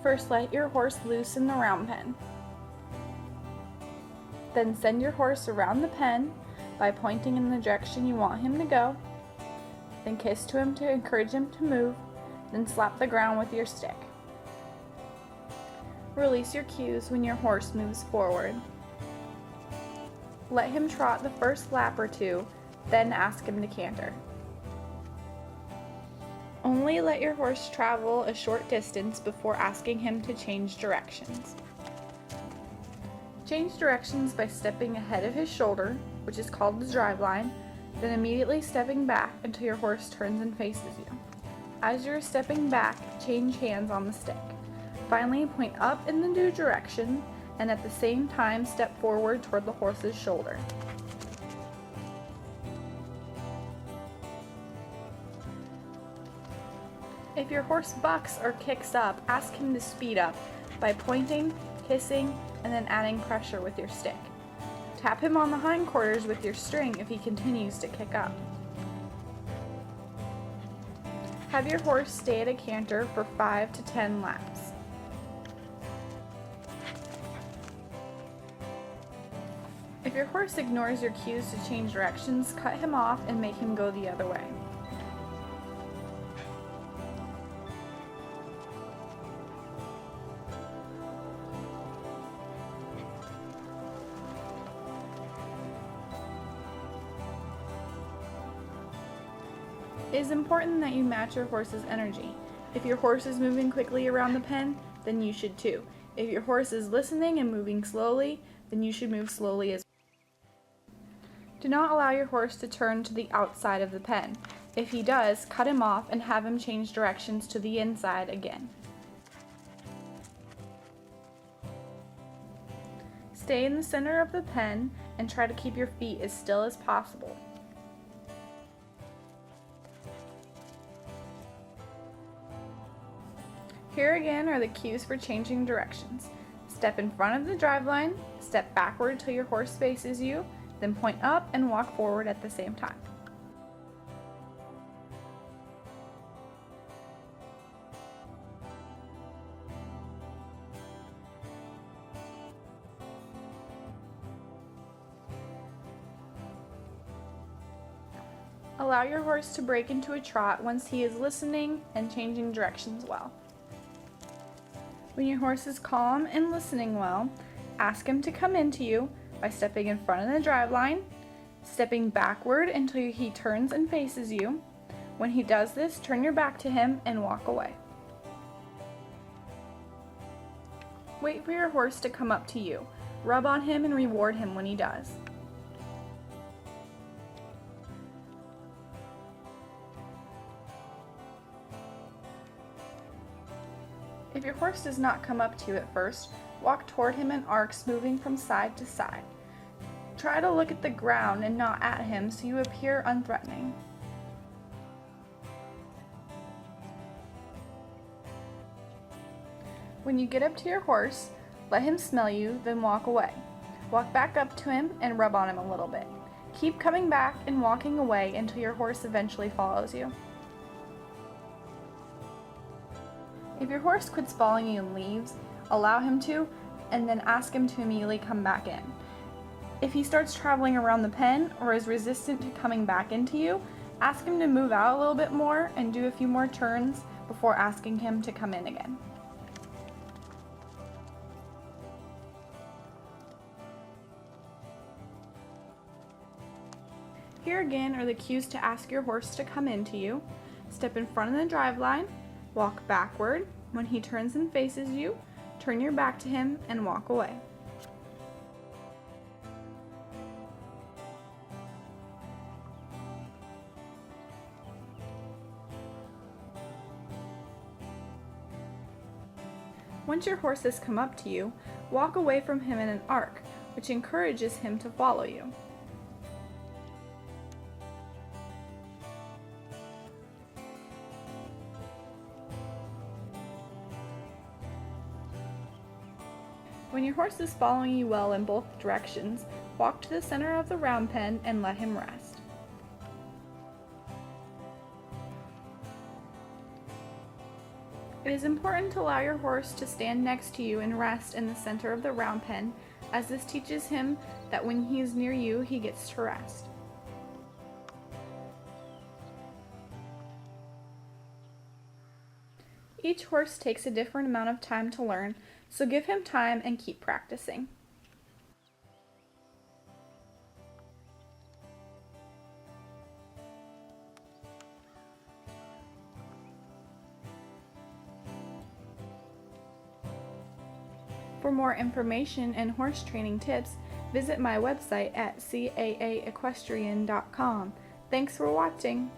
First, let your horse loose in the round pen. Then send your horse around the pen by pointing in the direction you want him to go. Then kiss to him to encourage him to move. Then slap the ground with your stick. Release your cues when your horse moves forward. Let him trot the first lap or two, then ask him to canter. Only let your horse travel a short distance before asking him to change directions. Change directions by stepping ahead of his shoulder, which is called the drive line, then immediately stepping back until your horse turns and faces you. As you're stepping back, change hands on the stick. Finally, point up in the new direction and at the same time step forward toward the horse's shoulder. If your horse bucks or kicks up, ask him to speed up by pointing, kissing, and then adding pressure with your stick. Tap him on the hindquarters with your string if he continues to kick up. Have your horse stay at a canter for 5 to 10 laps. If your horse ignores your cues to change directions, cut him off and make him go the other way. It is important that you match your horse's energy. If your horse is moving quickly around the pen, then you should too. If your horse is listening and moving slowly, then you should move slowly as well. Do not allow your horse to turn to the outside of the pen. If he does, cut him off and have him change directions to the inside again. Stay in the center of the pen and try to keep your feet as still as possible. Here again are the cues for changing directions. Step in front of the drive line, step backward till your horse faces you, then point up and walk forward at the same time. Allow your horse to break into a trot once he is listening and changing directions well. When your horse is calm and listening well, ask him to come into you by stepping in front of the drive line, stepping backward until he turns and faces you. When he does this, turn your back to him and walk away. Wait for your horse to come up to you. Rub on him and reward him when he does. If your horse does not come up to you at first, walk toward him in arcs, moving from side to side. Try to look at the ground and not at him so you appear unthreatening. When you get up to your horse, let him smell you, then walk away. Walk back up to him and rub on him a little bit. Keep coming back and walking away until your horse eventually follows you. If your horse quits following you and leaves, allow him to, and then ask him to immediately come back in. If he starts traveling around the pen or is resistant to coming back into you, ask him to move out a little bit more and do a few more turns before asking him to come in again. Here again are the cues to ask your horse to come into you. Step in front of the drive line, walk backward. When he turns and faces you, turn your back to him and walk away. Once your horse has come up to you, walk away from him in an arc, which encourages him to follow you. When your horse is following you well in both directions, walk to the center of the round pen and let him rest. It It is important to allow your horse to stand next to you and rest in the center of the round pen, as this teaches him that when he is near you, he gets to rest. Each horse takes a different amount of time to learn, so give him time and keep practicing. For more information and horse training tips, visit my website at caequestrian.com. Thanks for watching!